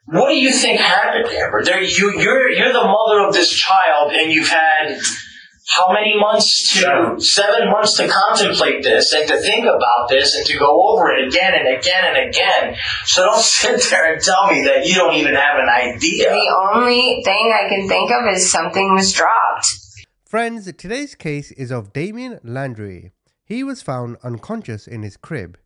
What do you think happened, Amber? You're the mother of this child, and you've had how many months 7 months to contemplate this and to think about this and to go over it again and again and again. So don't sit there and tell me that you don't even have an idea. The only thing I can think of is something was dropped. Friends, today's case is of Damien Landry. He was found unconscious in his crib.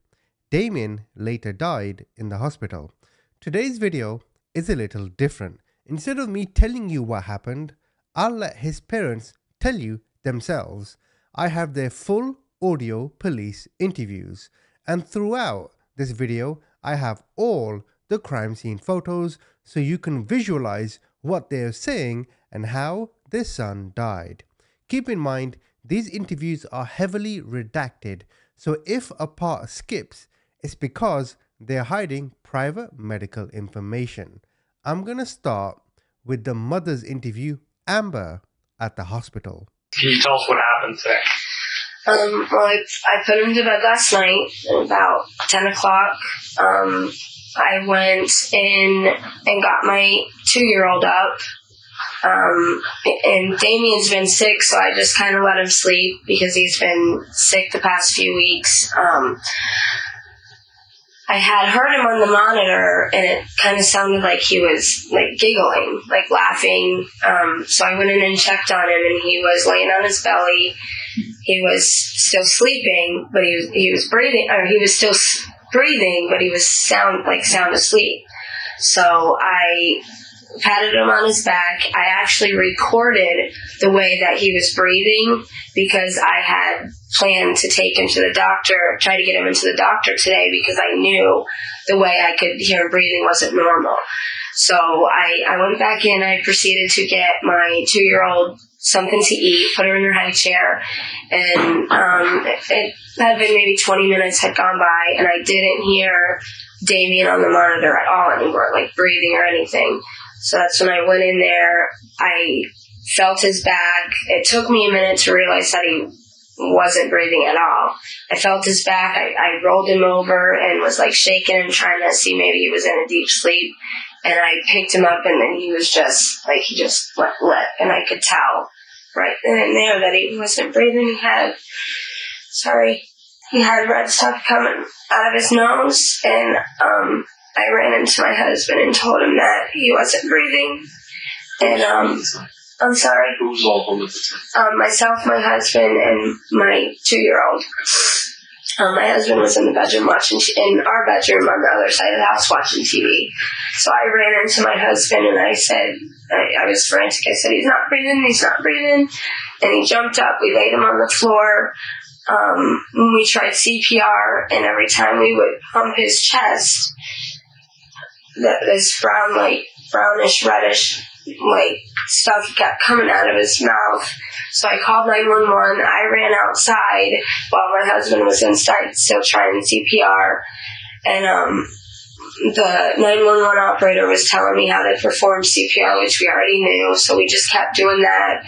Damien later died in the hospital. Today's video is a little different. Instead of me telling you what happened, I'll let his parents tell you themselves. I have their full audio police interviews, and throughout this video I have all the crime scene photos so you can visualize what they're saying and how their son died. Keep in mind, these interviews are heavily redacted, so if a part skips, it's because they're hiding private medical information. I'm gonna start with the mother's interview, Amber, at the hospital. Can you tell us what happened today? Well, I put him to bed last night at about 10 o'clock. I went in and got my 2-year-old up. And Damien's been sick, so I just kind of let him sleep because he's been sick the past few weeks. I had heard him on the monitor, and it kind of sounded like he was, like, giggling, like, laughing. So I went in and checked on him, and he was laying on his belly. He was still sleeping, but he was breathing, or he was still breathing, but he was sound asleep. So I patted him on his back. I actually recorded the way that he was breathing because I had planned to take him to the doctor, try to get him into the doctor today because I knew the way I could hear him breathing wasn't normal. So I went back in. I proceeded to get my 2-year-old something to eat, put her in her high chair, and it had been maybe 20 minutes had gone by, and I didn't hear Damien on the monitor at all anymore, like breathing or anything. So that's when I went in there. I felt his back. It took me a minute to realize that he wasn't breathing at all. I felt his back. I rolled him over and was like shaking and trying to see maybe he was in a deep sleep. And I picked him up, and then he was just like, he just let, and I could tell right then and there that he wasn't breathing. He had red stuff coming out of his nose, and I ran into my husband and told him that he wasn't breathing. And I'm sorry. Who was all home at the time? Myself, my husband, and my 2-year-old. My husband was in the bedroom in our bedroom on the other side of the house watching TV. So I ran into my husband and I said, I was frantic. I said, he's not breathing. And he jumped up. We laid him on the floor. We tried CPR, and every time we would pump his chest, this brownish, reddish, stuff kept coming out of his mouth. So I called 911. I ran outside while my husband was inside still trying CPR. And the 911 operator was telling me how to perform CPR, which we already knew. So we just kept doing that.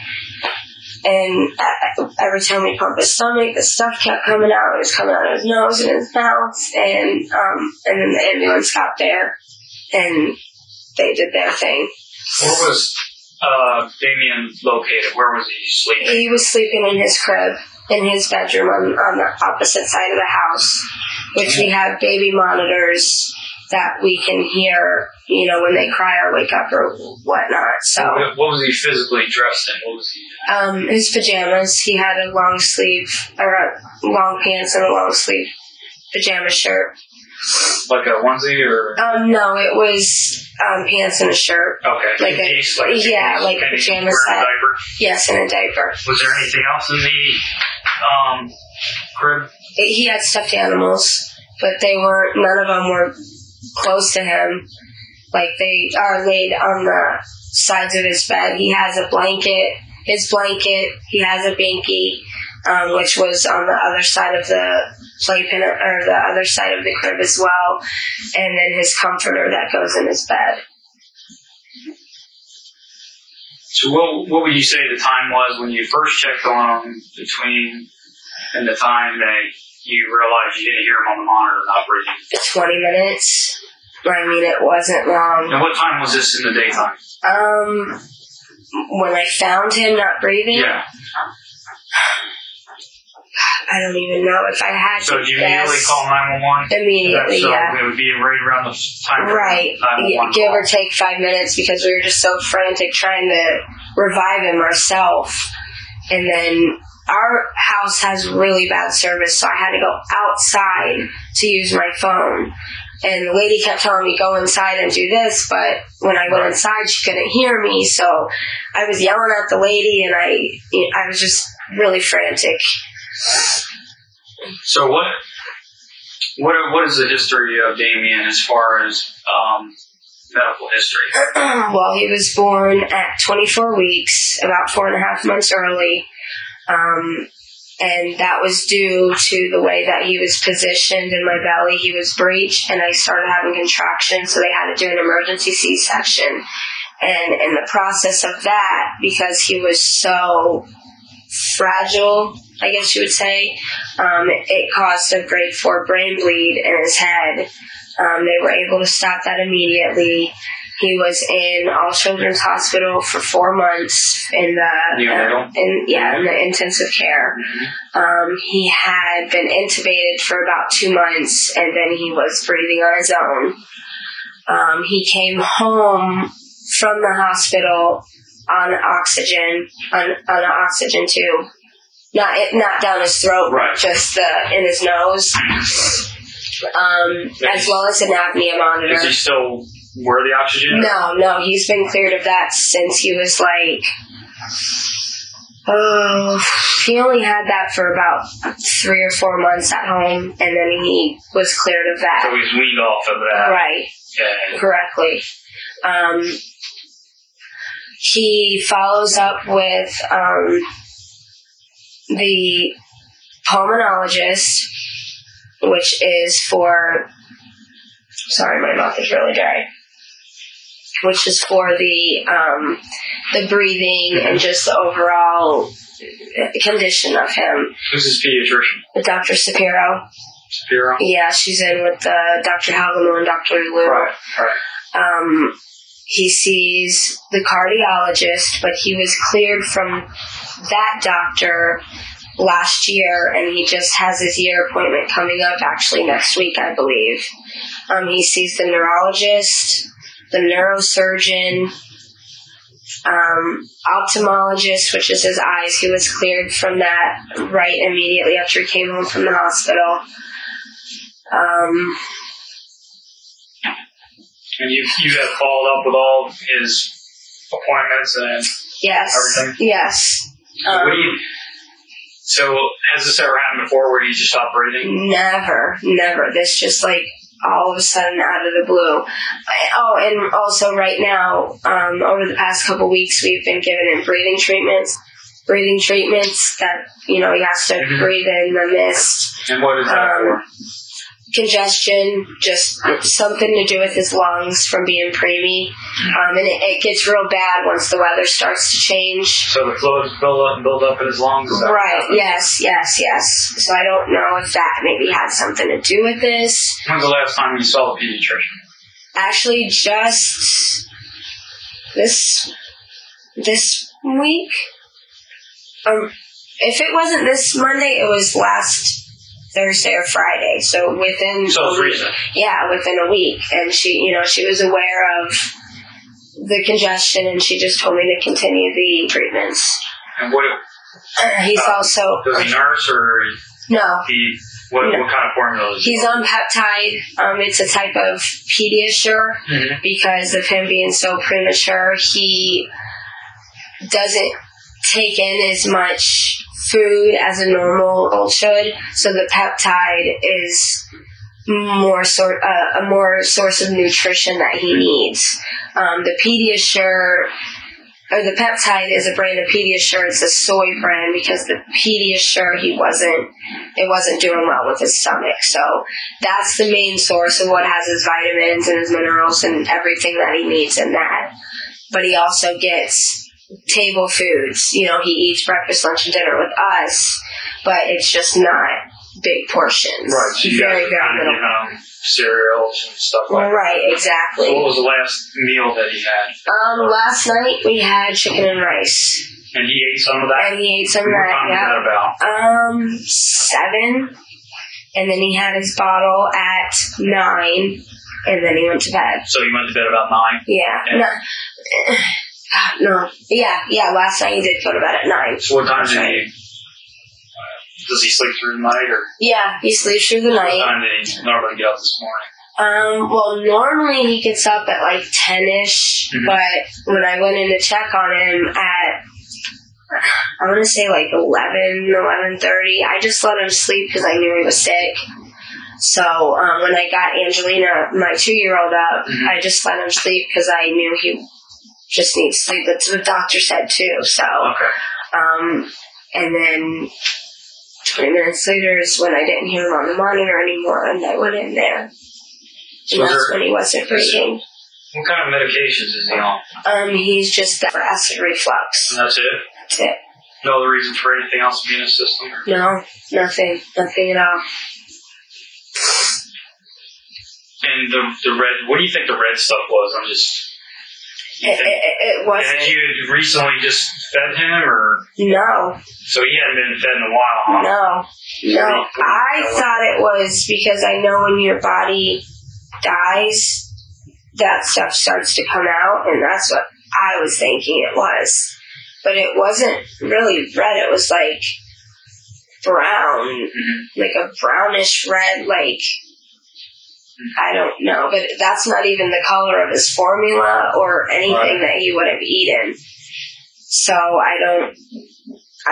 And every time we pumped his stomach, the stuff kept coming out. It was coming out of his nose and his mouth. And then the ambulance got there, and they did their thing. Where was Damien located? Where was he sleeping? He was sleeping in his crib, in his bedroom on the opposite side of the house, which we have baby monitors that we can hear, when they cry or wake up or whatnot. So, what was he physically dressed in? What was he? His pajamas. He had a long sleeve, or long pants and a long sleeve pajama shirt. Like a onesie or? No, it was pants and a shirt. Okay. Like a pajama set. Yes, and a diaper. Was there anything else in the crib? He had stuffed animals, but none of them were close to him. Like, they are laid on the sides of his bed. He has a blanket, his blanket. He has a binky, which was on the other side of the playpen, or the other side of the crib as well. And then his comforter that goes in his bed. So what would you say the time was when you first checked on him and the time that you realized you didn't hear him on the monitor not breathing? 20 minutes. I mean, it wasn't long. And what time was this in the daytime? When I found him not breathing? Yeah. I don't even know if I had So to do you guess. immediately call 911? Immediately, So yeah. it would be right around the time. Right. 911 Give call. or take 5 minutes because we were just so frantic trying to revive him ourselves. And then our house has really bad service, so I had to go outside to use my phone. And the lady kept telling me, go inside and do this, but when I went inside, she couldn't hear me, so I was yelling at the lady, and I was just really frantic. So what is the history of Damien as far as medical history? Well, he was born at 24 weeks, about 4.5 months early. And that was due to the way that he was positioned in my belly. He was breached, and I started having contractions, so they had to do an emergency C-section. And in the process of that, because he was so fragile, I guess you would say, it caused a grade 4 brain bleed in his head. They were able to stop that immediately. He was in All Children's Hospital for 4 months in the intensive care. He had been intubated for about 2 months, and then he was breathing on his own. He came home from the hospital on oxygen, on an oxygen tube, not down his throat, right. Just in his nose, as well as an apnea monitor. Is he still wear the oxygen? No, he's been cleared of that since he was he only had that for about 3 or 4 months at home, and then he was cleared of that. So he's weaned off of that. Right. Yeah. Correctly. He follows up with the pulmonologist, which is for, sorry, my mouth is really dry, which is for the breathing and just the overall condition of him. Who's his pediatrician? Dr. Shapiro. Shapiro? Yeah, she's in with Dr. Halgamon and Dr. Lou. Right. He sees the cardiologist, but he was cleared from that doctor last year, and he just has his year appointment coming up actually next week, I believe. He sees the neurologist, the neurosurgeon, ophthalmologist, which is his eyes. He was cleared from that right immediately after he came home from the hospital. And you have followed up with all his appointments and everything? Yes. So has this ever happened before where you just stopped breathing? Never. This just all of a sudden out of the blue. Oh, and also right now, over the past couple weeks, we've been giving him breathing treatments that, he has to breathe in the mist. And what is that for? Congestion, just something to do with his lungs from being preemie. And it gets real bad once the weather starts to change. So the fluids build up in his lungs? Right, yes. So I don't know if that maybe had something to do with this. When's the last time you saw the pediatrician? Actually, just this week. If it wasn't this Monday, it was last Thursday or Friday. So within within a week. And she was aware of the congestion, and she just told me to continue the treatments. And what? He's also. Does he nurse or? No. What kind of formula is he? He's on peptide. It's a type of Pediasure because of him being so premature. He doesn't take in as much food as a normal adult should, so the peptide is a more source of nutrition that he needs. The Pediasure, or the peptide, is a brand of Pediasure. It's a soy brand because the Pediasure it wasn't doing well with his stomach. So that's the main source of what has his vitamins and his minerals and everything that he needs in that. But he also gets table foods. He eats breakfast, lunch, and dinner with us, but it's just not big portions. Right. So very, very little. cereals and stuff like that. Right, exactly. So what was the last meal that he had? Last night we had chicken and rice. And he ate some of that? And he ate some of What that, time yeah. was that about? 7. And then he had his bottle at 9. And then he went to bed. So he went to bed about 9? Yeah. No. Yeah, last night he did go to bed at 9. So what time does he sleep through the night? Or Yeah, he sleeps through the what night. time did he normally get up this morning? Well, normally he gets up at like 10-ish, but when I went in to check on him at, I want to say like 11:30, I just let him sleep because I knew he was sick. So when I got Angelina, my 2-year-old, up, I just let him sleep because I knew he just needs sleep. That's what the doctor said too. So, and then 20 minutes later is when I didn't hear him on the monitor anymore, and I went in there. So and that's when he wasn't breathing. What kind of medications is he on? He's just for acid reflux. And that's it? That's it. No other reason for anything else to be in his system? No, nothing at all. And the red, what do you think the red stuff was? It wasn't. Had you recently just fed him, or? No. So he hadn't been fed in a while, huh? No. I thought it was because I know when your body dies, that stuff starts to come out, and that's what I was thinking it was. But it wasn't really red. It was like brown, like a brownish red, like, I don't know. But that's not even the color of his formula or anything that he would have eaten. So I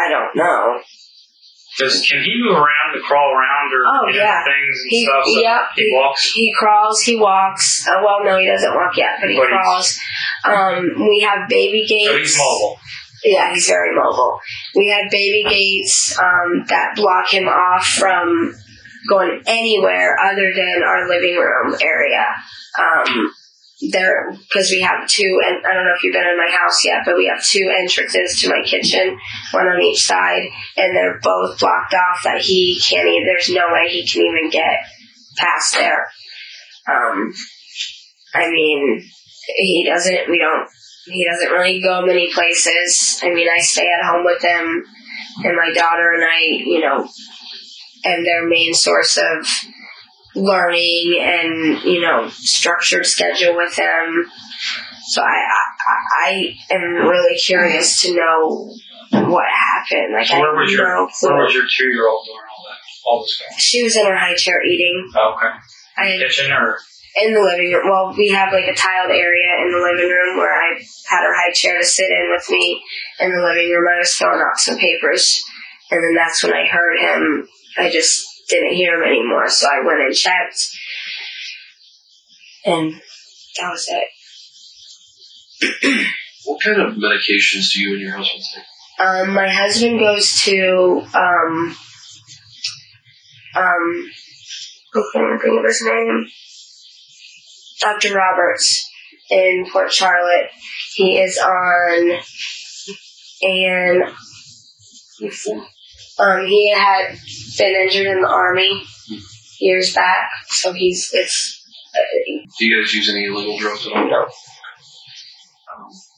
don't know. Can he move around to crawl around or things and stuff? So he walks? He crawls, he walks. Well, no, he doesn't walk yet, but he crawls. We have baby gates. So he's mobile. Yeah, he's very mobile. We have baby gates that block him off from going anywhere other than our living room area. Because we have 2, and I don't know if you've been in my house yet, but we have 2 entrances to my kitchen, one on each side, and they're both blocked off that he can't even, there's no way he can even get past there. I mean, he doesn't really go many places. I mean, I stay at home with him, and my daughter and I, am their main source of learning and, structured schedule with them. So I am really curious to know what happened. Like, so where was your 2-year-old doing all this stuff? She was in her high chair eating. Oh, okay. Kitchen or? In the living room. Well, we have like a tiled area in the living room where I had her high chair to sit in with me in the living room. I was throwing out some papers, and then that's when I heard him. I just didn't hear him anymore, so I went and checked, and that was it. What kind of medications do you and your husband take? My husband goes to I can't think of his name. Dr. Roberts in Port Charlotte. He is on, and he had been injured in the Army years back, so do you guys use any illegal drugs at all? No.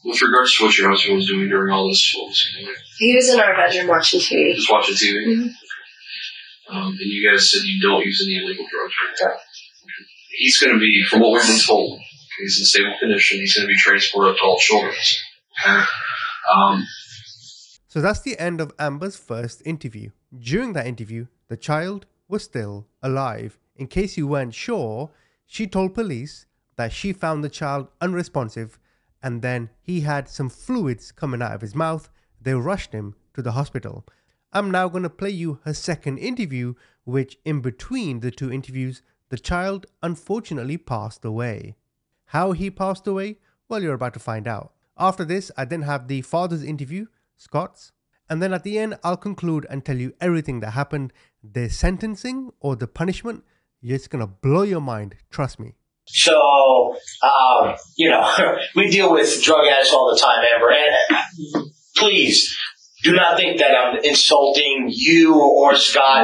With regards to what your husband was doing during all this, what was he doing? He was in our bedroom watching TV. Just watching TV? Mm-hmm. And you guys said you don't use any illegal drugs, right? No. He's going to be, from what we've been told, he's in stable condition, he's going to be transported to all children's. Okay? So that's the end of Amber's first interview. During that interview, the child was still alive. In case you weren't sure, she told police that she found the child unresponsive, and then he had some fluids coming out of his mouth. They rushed him to the hospital. I'm now going to play you her second interview, which in between the 2 interviews, the child unfortunately passed away. How he passed away? Well, you're about to find out. After this, I then have the father's interview, Scott's, and then at the end, I'll conclude and tell you everything that happened. The sentencing or the punishment, it's going to blow your mind, trust me. So, we deal with drug addicts all the time, Amber, and please, do not think that I'm insulting you or Scott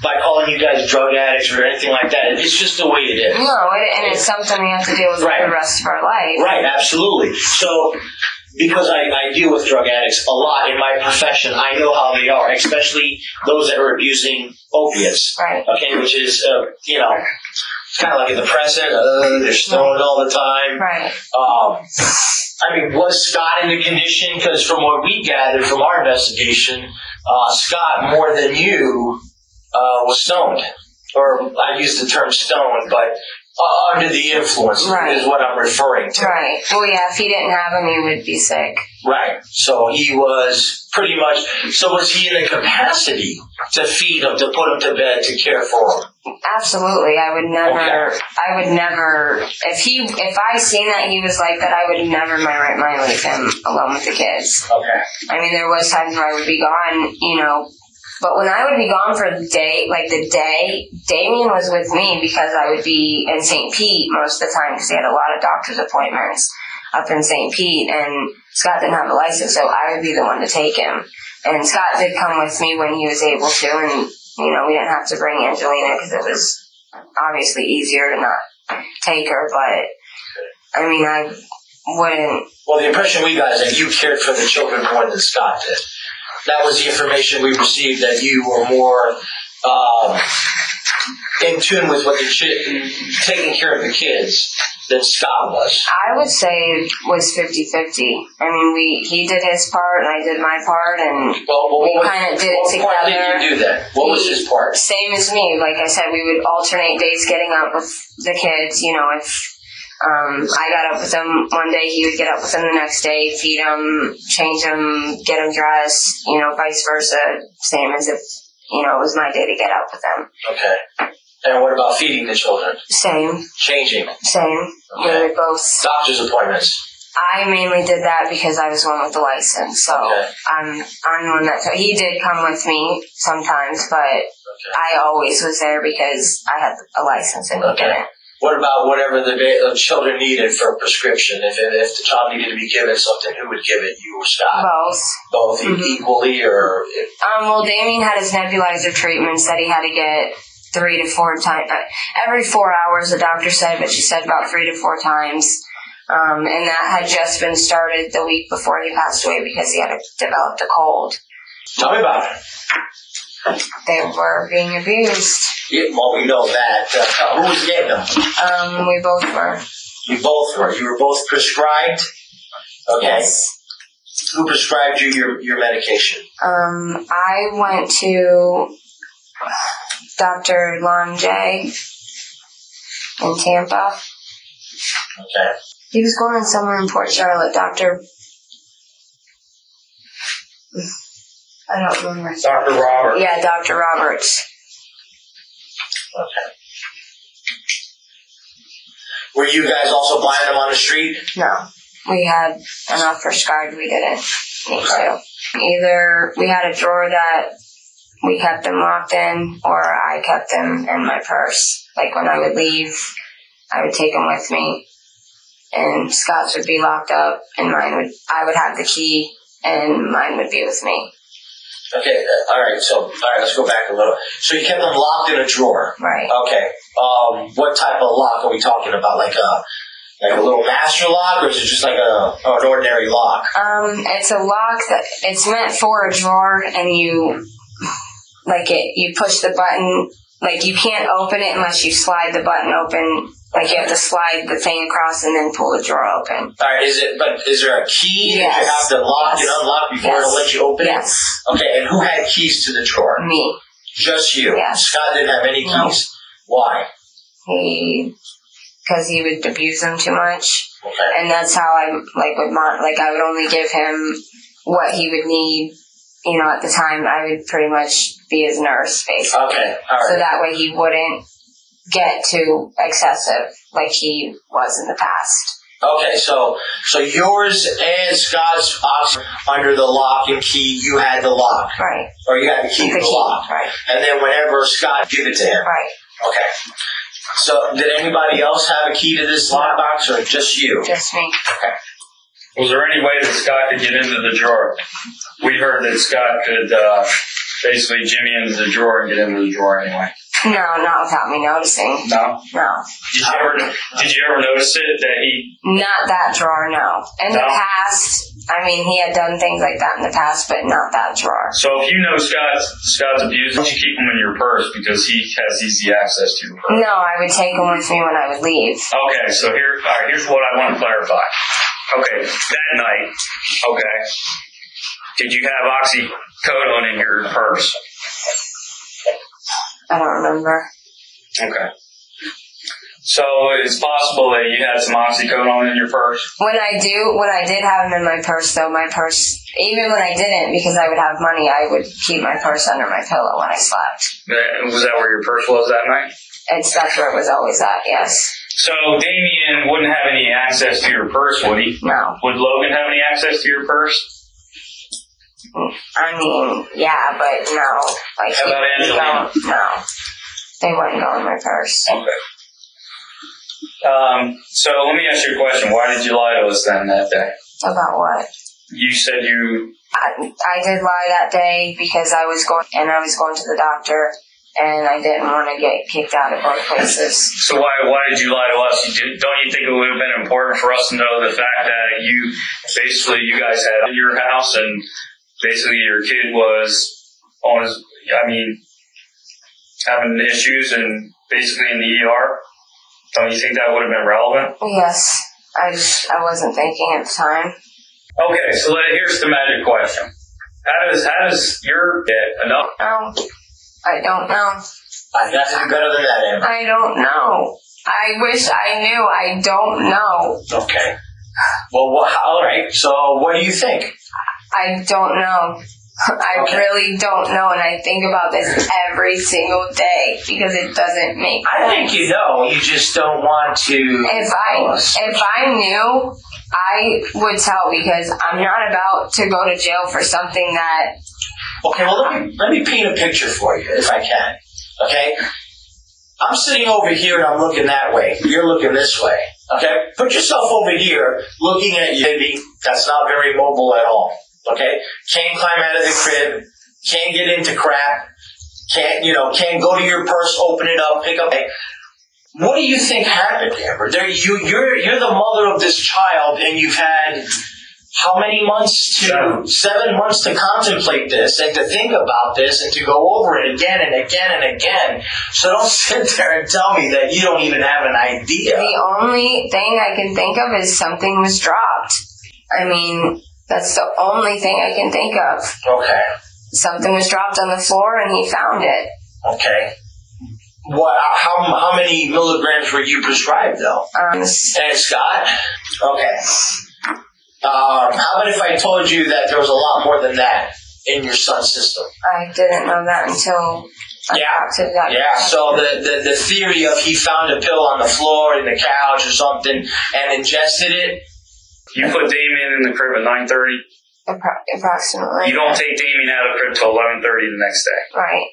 by calling you guys drug addicts or anything like that. It's just the way it is. No, and it's something we have to deal with for the rest of our life. Right, absolutely. So, because I deal with drug addicts a lot in my profession, I know how they are, especially those that are abusing opiates. Right. Okay, which is, it's kind of like a depressant. They're stoned all the time. Right. I mean, was Scott in the condition? Because from what we gathered from our investigation, Scott, more than you, was stoned. Or I use the term stoned, but under the influence is what I'm referring to. Right. Well, yeah, if he didn't have him, he would be sick. Right. So he was pretty much, so was he in the capacity to feed him, to put him to bed, to care for him? Absolutely. I would never, if I seen that he was like that, I would never in my right mind leave him alone with the kids. Okay. I mean, there was times where I would be gone, but when I would be gone for the day, Damien was with me because I would be in St. Pete most of the time because he had a lot of doctor's appointments up in St. Pete, and Scott didn't have a license, so I would be the one to take him. And Scott did come with me when he was able to, and, we didn't have to bring Angelina because it was obviously easier to not take her, but, I mean, I wouldn't. Well, the impression we got is that you cared for the children more than Scott did. That was the information we received, that you were more in tune with what taking care of the kids than Scott was. I would say it was 50-50. I mean, he did his part and I did my part, and we kind of did it together. What part did you do then? What was his part? Same as me. Like I said, we would alternate days getting up with the kids. If I got up with them one day, he would get up with them the next day, feed them, change them, get them dressed, vice versa. Same as if, it was my day to get up with them. Okay. And what about feeding the children? Same. Changing? Same. Okay. We would both. Doctor's appointments? I mainly did that because I was one with the license. So I'm the one that, he did come with me sometimes, but I always was there because I had a license and he didn't. What about whatever the children needed for a prescription? If the child needed to be given something, who would give it? You or Scott? Both equally, or? Well, Damien had his nebulizer treatments that he had to get 3 to 4 times. Every 4 hours, the doctor said, but she said about 3 to 4 times. And that had just been started the week before he passed away because he had developed a cold. Tell me about it. They were being abused. Yeah, well, we know that. Who was getting them? We both were. You both were. You were both prescribed? Okay. Yes. Who prescribed you your medication? I went to Dr. Landry in Tampa. Okay. He was going somewhere in Port Charlotte, I don't remember. Dr. Roberts. Yeah, Dr. Roberts. Okay. Were you guys also buying them on the street? No. We had enough prescribed, we didn't need to. Either we had a drawer that we kept them locked in, or I kept them in my purse. Like when I would leave, I would take them with me, and Scott's would be locked up, and I would have the key, and mine would be with me. Okay, all right, let's go back a little. So you kept them locked in a drawer? Right. Okay. What type of lock are we talking about? Like a little master lock, or is it just like an ordinary lock? It's a lock it's meant for a drawer, and you push the button, you can't open it unless you slide the button open. You have to slide the thing across and then pull the drawer open. All right, is there a key yes. that you have to lock and unlock before it'll let you open yes. it? Okay, and who had keys to the drawer? Me. Just you? Yes. Scott didn't have any keys? No. Why? Because he would abuse them too much. Okay. And that's how I would only give him what he would need. At the time, I would pretty much be his nurse, basically. Okay, all right. So that way he wouldn't get too excessive like he was in the past. Okay, so yours and Scott's under the lock and key, you had the lock. Right. Or you had the key to the lock. Right. And then whenever Scott give it to him. Right. Okay. So did anybody else have a key to this lockbox, or just you? Just me. Okay. Was there any way that Scott could get into the drawer? We heard that Scott could basically jimmy into the drawer and get into the drawer anyway. No, not without me noticing. No? No. Did you ever notice it that he... Not that drawer, no. In the past, I mean, he had done things like that in the past, but not that drawer. So if you know Scott's abused, don't you keep him in your purse because he has easy access to your purse? No, I would take him with me when I would leave. Okay, so here's what I want to clarify. Okay, that night, okay, did you have Oxycontin in your purse? I don't remember. Okay. So it's possible that you had some Oxycontin in your purse? When I did have him in my purse, though, my purse, even when I didn't, because I would have money, I would keep my purse under my pillow when I slept. Was that where your purse was that night? That's where it was always at, yes. So Damien wouldn't have any access to your purse, would he? No. Would Logan have any access to your purse? I mean, yeah, but no. Like, how about Angelina? No. They wouldn't go in my purse. Okay. So let me ask you a question. Why did you lie to us then that day? About what? You said you... I did lie that day because I was going to the doctor, and I didn't want to get kicked out of both places. So why did you lie to us? Don't you think it would have been important for us to know the fact that you guys had in your house and basically your kid was having issues and basically in the ER? Don't you think that would have been relevant? Yes. I wasn't thinking at the time. Okay, so here's the magic question. How does your get enough? I don't know. Nothing better than that, Amber. I don't know. I wish I knew. I don't know. Okay. Well, all right. So what do you think? I don't know. I really don't know, and I think about this every single day because it doesn't make sense. I think you know. You just don't want to. If I knew, I would tell because I'm not about to go to jail for something that. Okay, well let me paint a picture for you if I can. Okay, I'm sitting over here and I'm looking that way. You're looking this way. Okay, put yourself over here, looking at you, baby. That's not very mobile at all. Okay? Can't climb out of the crib. Can't get into crap. Can't go to your purse, open it up, pick up. What do you think happened, Amber? You're the mother of this child, and you've had how many months to 7 months to contemplate this and to think about this and to go over it again and again and again. So don't sit there and tell me that you don't even have an idea. The only thing I can think of is something was dropped. I mean, that's the only thing I can think of. Okay. Something was dropped on the floor and he found it. Okay. What? How many milligrams were you prescribed, though? And Scott? Okay. How about if I told you that there was a lot more than that in your son's system? I didn't know that until I talked to that. Yeah, so the theory of he found a pill on the floor, in the couch or something, and ingested it. You put Damien in the crib at 9:30? Approximately. You don't take Damien out of the crib till 11:30 the next day? Right.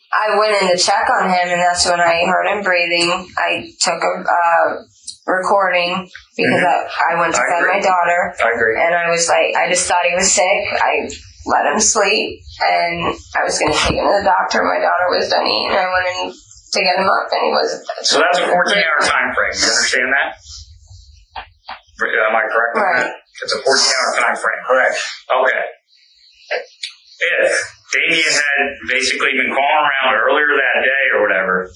I went in to check on him, and that's when I heard him breathing. I took a recording because I went to bed my daughter. I agree. And I was like, I just thought he was sick. I let him sleep, and I was going to take him to the doctor. My daughter was done eating, and I went in to get him up, and he wasn't. So that's a 14-hour time frame. You understand that? Am I correct? Right. It's a 14-hour time frame. Correct. Okay. If Damien had basically been calling around earlier that day or whatever,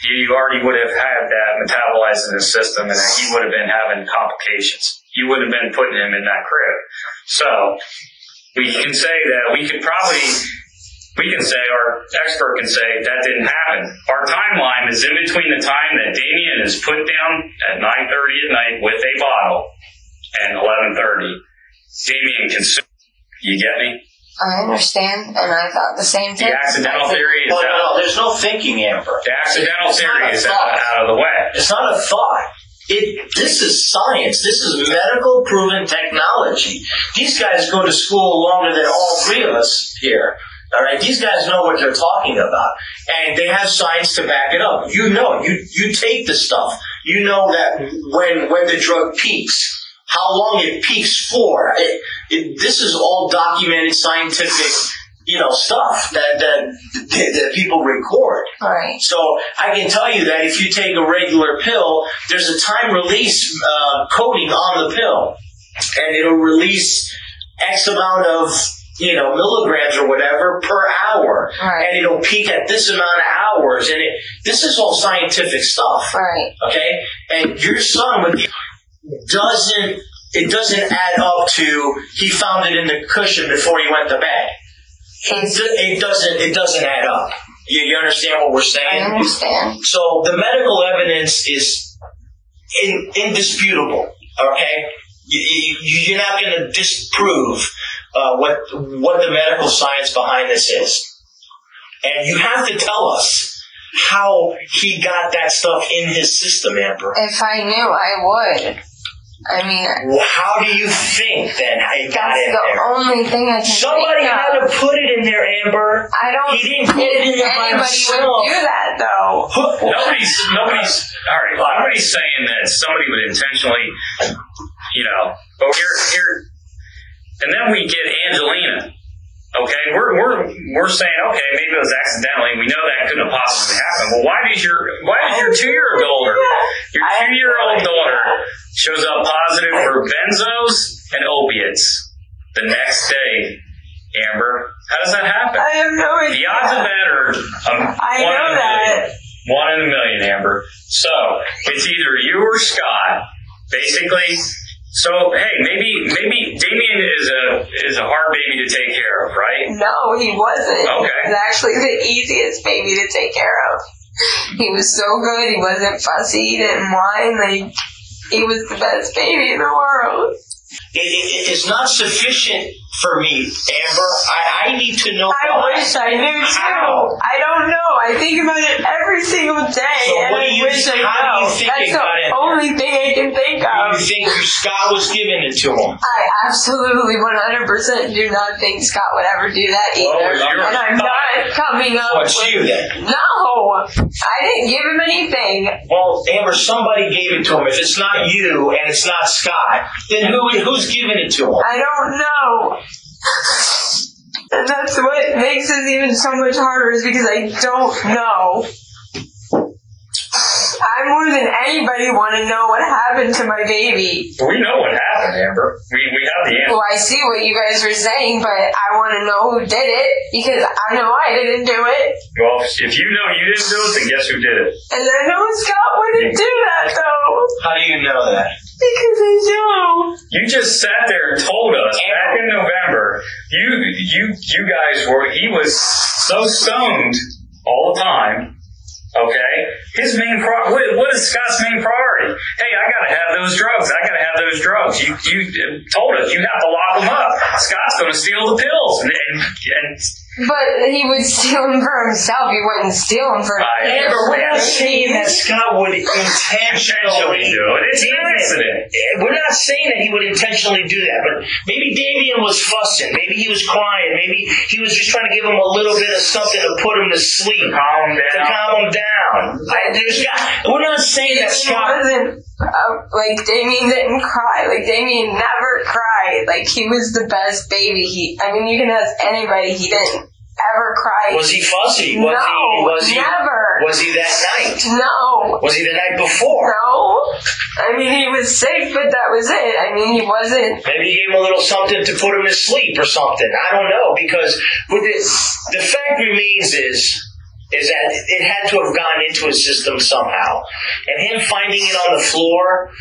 you already would have had that metabolized in his system and he would have been having complications. You wouldn't have been putting him in that crib. So, we can say that our expert can say that didn't happen. Our timeline is in between the time that Damien is put down at 9:30 at night with a bottle and 11:30. Damien consumed. You get me? I understand, and I thought the same thing. The accidental theory is out. No, there's no thinking, Amber. The accidental theory is out of the way. It's not a thought. This is science. This is medical proven technology. These guys go to school longer than all three of us here. All right, these guys know what they're talking about, and they have science to back it up. You know, you take the stuff. you know that when the drug peaks, how long it peaks for. This is all documented scientific, stuff that people record. Right. So I can tell you that if you take a regular pill, there's a time release coating on the pill, and it'll release X amount of milligrams or whatever per hour, right. And it'll peak at this amount of hours, and this is all scientific stuff, right? Okay, and your son doesn't add up to he found it in the cushion before he went to bed. It doesn't add up. You understand what we're saying? I understand. So the medical evidence is indisputable. Okay, you're not going to disprove what the medical science behind this is, and you have to tell us how he got that stuff in his system, Amber. If I knew, I would. I mean, how do you think then he got it in there? That's the only thing I can Somebody think of. had to put it in there, Amber. I don't He didn't put it in there by anybody himself. would do that, though. Nobody's saying that somebody would intentionally, but here, and then we get Angelina. Okay, we're saying, okay, maybe it was accidentally. We know that couldn't have possibly happened. Well, why did your 2-year-old daughter, shows up positive for benzos and opiates the next day? Amber, how does that happen? I have no idea. The odds of that are one in a million, Amber. So it's either you or Scott, basically. So hey, maybe Damien is a hard baby to take care of, right? No, he wasn't. Okay. He was actually the easiest baby to take care of. He was so good. He wasn't fussy. He didn't whine. He was the best baby in the world. It's not sufficient for me, Amber. I need to know. I wish I knew too. How? I don't know. I think about it every single day, So and I wish I how do you knew. think That's it got in the only thing I can think Do of. you think Scott was giving it to him? I absolutely 100% do not think Scott would ever do that either. Well, and I'm not coming up What's with... you then? No! I didn't give him anything. Well, Amber, somebody gave it to him. If it's not you and it's not Scott, then who's giving it to him? I don't know. And that's what makes it even so much harder, is because I don't know. I more than anybody want to know what happened to my baby. We know what happened, Amber. We have the answer. Well, I see what you guys were saying, but I want to know who did it, because I know I didn't do it. Well, if you know you didn't do it, then guess who did it? And I know Scott wouldn't do that, though. How do you know that? Because I know. You just sat there and told us back in November, you guys were, he was so stoned all the time. Okay? His main what is Scott's main priority? Hey, I gotta have those drugs. You told us you have to lock them up. Scott's gonna steal the pills. And But he would steal them for himself. He wouldn't steal them for Amber, we're not saying that Scott would intentionally do it. It's an accident. We're not saying that he would intentionally do that, but maybe Damien was fussing. Maybe he was crying. Maybe he was just trying to give him a little bit of something to put him to sleep. Calm To calm him down. We're not saying that Scott wasn't, Damien didn't cry. Damien never cried. He was the best baby. You can ask anybody, he didn't ever cry. Was he fussy? No, Never. Was he that night? No. Was he the night before? No. He was sick, but that was it. He wasn't. Maybe he gave him a little something to put him to sleep or something. I don't know, because the fact remains is that it had to have gone into his system somehow. And him finding it on the floor,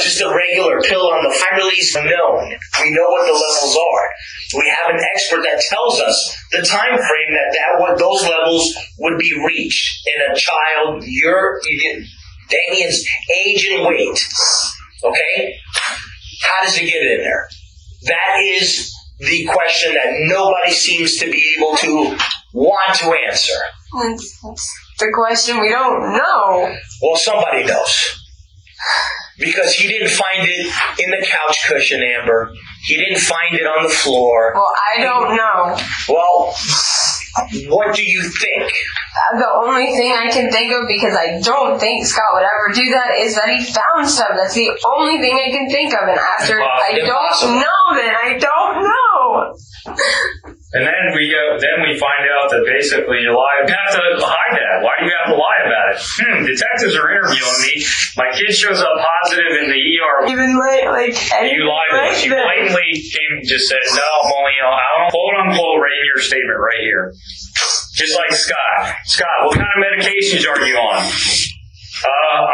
just a regular pill on the release known. We know what the levels are. We have an expert that tells us the time frame that those levels would be reached in a child. Damien's age and weight. Okay? How does it get in there? That is the question that nobody seems to be able to want to answer. It's the question we don't know. Well, somebody knows. Because he didn't find it in the couch cushion, Amber. He didn't find it on the floor. Well, I don't know. Well, What do you think? The only thing I can think of, because I don't think Scott would ever do that, is that he found stuff. That's the only thing I can think of. And after I don't know, then I don't know. And then we find out that basically you lie. You have to hide that. Why do you have to lie about it? Detectives are interviewing me. My kid shows up positive in the ER. Even like you lied to us. You blatantly just said, no, I'm only, I don't quote unquote right in your statement right here. Just like Scott. Scott, what kind of medications are you on?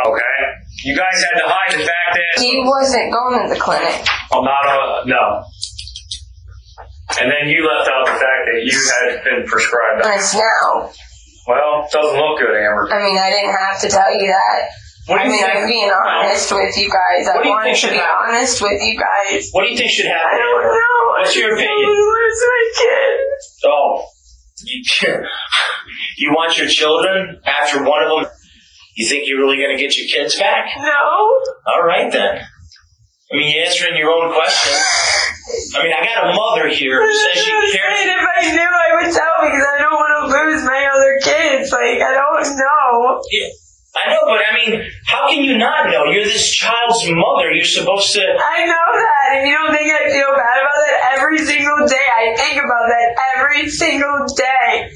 Okay. You guys had to hide the fact that he wasn't going to the clinic. I'm not no. And then you left out the fact that you had been prescribed. Honest now. Well, it doesn't look good, Amber. I mean, I didn't have to tell you that. I'm being honest with you guys. I wanted to be honest with you guys. What do you think should happen? I don't know. What's your opinion? Where's my kid? Oh, you want your children after one of them? You think you're really going to get your kids back? No. All right then. I mean, you're answering your own question. I mean, I got a mother here who says she cares. If I knew, I would tell, because I don't want to lose my other kids. Like, I don't know. Yeah, I know, but I mean, how can you not know? You're this child's mother. You're supposed to. I know that, and you don't think I feel bad about that every single day. I think about that every single day.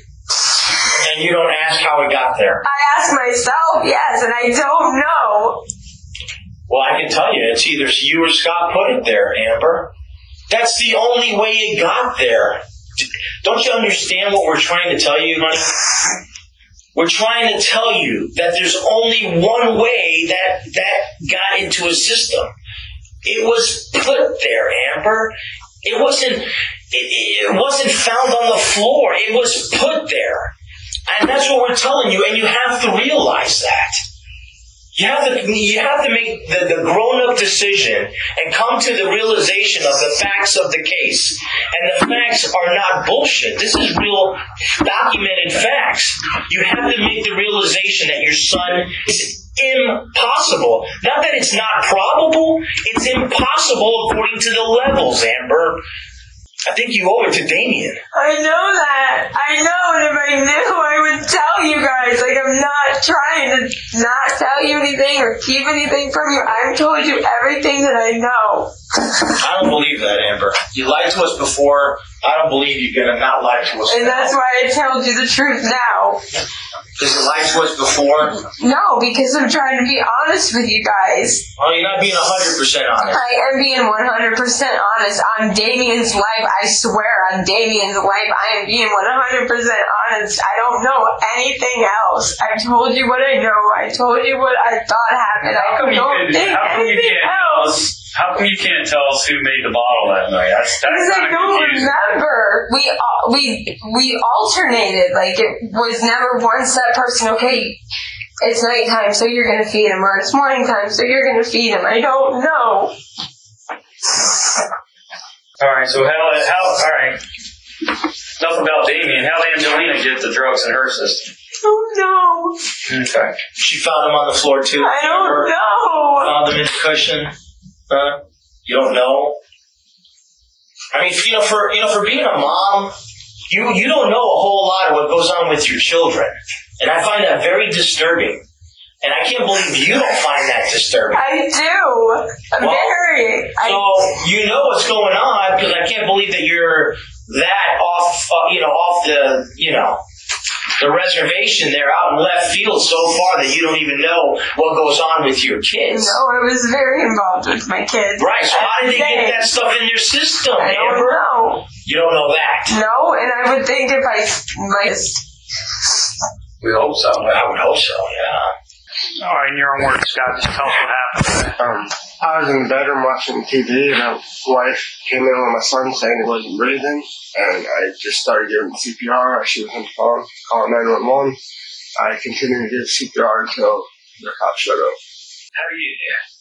And you don't ask how it got there. I ask myself, yes, and I don't know. Well, I can tell you, it's either you or Scott put it there, Amber. That's the only way it got there. Don't you understand what we're trying to tell you, honey? We're trying to tell you that there's only one way that got into a system. It was put there, Amber. It wasn't found on the floor. It was put there. And that's what we're telling you, and you have to realize that. You have to make the grown-up decision and come to the realization of the facts of the case. And the facts are not bullshit. This is real documented facts. You have to make the realization that your son is impossible. Not that it's not probable, it's impossible according to the levels, Amber. I think you owe it to Damien. I know that. I know, and if I knew, I would tell you guys. Like, I'm not trying to not tell you anything or keep anything from you. I've told you everything that I know. I don't believe that, Amber. You lied to us before. I don't believe you're going to not lie to us And now. that's why I told you the truth now. Because you lied to us before? No, because I'm trying to be honest with you guys. Well, you're not being 100% honest. I am being 100% honest. On Damien's life, I swear, on Damien's life, I am being 100% honest. I don't know anything else. I told you what I know. I told you what I thought happened. I don't think anything else. How come you can't tell us who made the bottle that night? That's because I don't remember. We alternated. Like, it was never one set person. Okay, it's nighttime, so you're going to feed him, or it's morning time, so you're going to feed him. I don't know. All right. So all right. Enough about Damien. How did Angelina get the drugs in her system? Oh no. Okay. She found him on the floor too. I don't know. Found him in the cushion. You don't know? I mean, for being a mom, you don't know a whole lot of what goes on with your children. And I find that very disturbing. And I can't believe you don't find that disturbing. I do. Very. So you know what's going on, because I can't believe that you're that off the reservation there out in left field so far that you don't even know what goes on with your kids. No, I was very involved with my kids. Right, so how did they get that stuff in their system, I don't Amber? know. You don't know that? No, and I would think if We hope so. I would hope so, yeah. All right, in your own words, Scott, just tell us what happened. I was in the bedroom watching TV, and my wife came in with my son saying he wasn't breathing, and I just started giving CPR. She was on the phone, calling 911. I continued to give CPR until the cops showed up.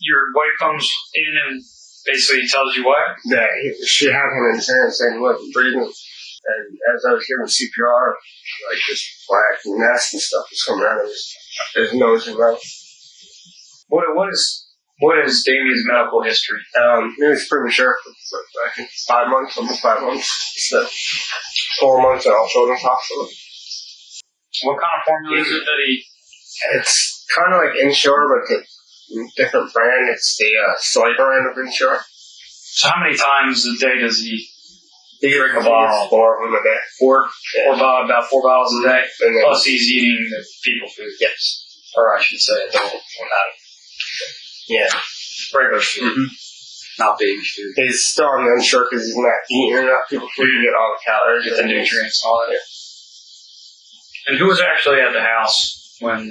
Your wife comes in and basically tells you what? Yeah, she had him in his hand saying he wasn't breathing, and as I was giving CPR, like this black nasty stuff was coming out of his nose and mouth. What is What is Damien's medical history? He was premature. I think 5 months, almost 5 months. So 4 months at all children's hospital. What kind of formula is it that he... It's kind of like Ensure, but a different brand. It's the soy brand of Ensure. So how many times a day does he Drink a bottle? 4 of them a day. About 4 bottles a day? And then, Plus he's eating the people food. yes. Or I should say adult, not Yeah. regular food. Mm-hmm. Not baby food. He's still on the Ensure because he's not eating enough people food to get all the calories. Get the nutrients, all that. And who was actually at the house when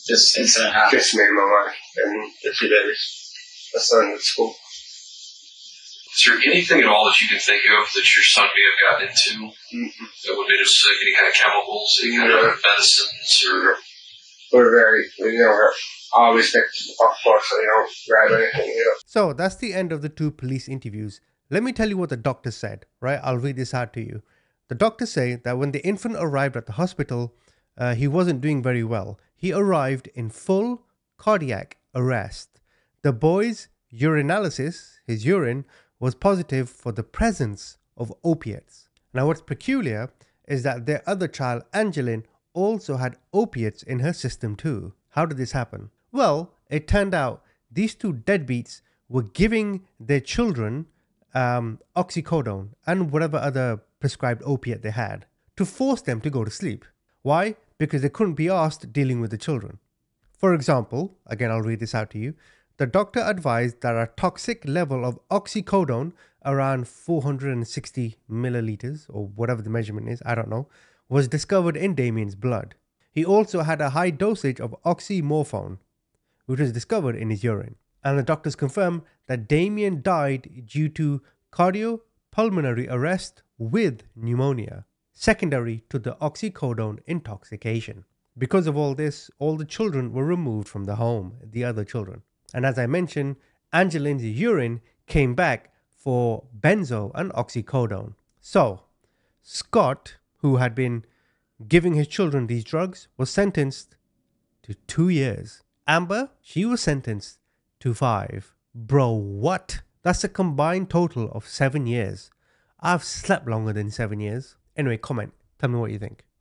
this incident happened? Just me and my wife and the 2 babies. My son at school. Is there anything at all that you can think of that your son may have gotten into that would make him sick? Any kind of chemicals, any kind of medicines, or... We're always pick off course so you don't grab anything, So that's the end of the 2 police interviews. Let me tell you what the doctor said, right? I'll read this out to you. The doctors say that when the infant arrived at the hospital, he wasn't doing very well. He arrived in full cardiac arrest. The boy's urinalysis, his urine, was positive for the presence of opiates. Now what's peculiar is that their other child, Angeline, also had opiates in her system too. How did this happen? Well, it turned out these 2 deadbeats were giving their children oxycodone and whatever other prescribed opiate they had to force them to go to sleep. Why? Because they couldn't be asked dealing with the children. For example, again I'll read this out to you, the doctor advised that a toxic level of oxycodone, around 460 milliliters or whatever the measurement is, I don't know, was discovered in Damien's blood. He also had a high dosage of oxymorphone, which was discovered in his urine. And the doctors confirmed that Damien died due to cardiopulmonary arrest with pneumonia, secondary to the oxycodone intoxication. Because of all this, all the children were removed from the home, the other children. And as I mentioned, Angeline's urine came back for benzo and oxycodone. So, Scott, who had been giving his children these drugs, was sentenced to 2 years. Amber, she was sentenced to 5. Bro, what? That's a combined total of 7 years. I've slept longer than 7 years. Anyway, comment. Tell me what you think.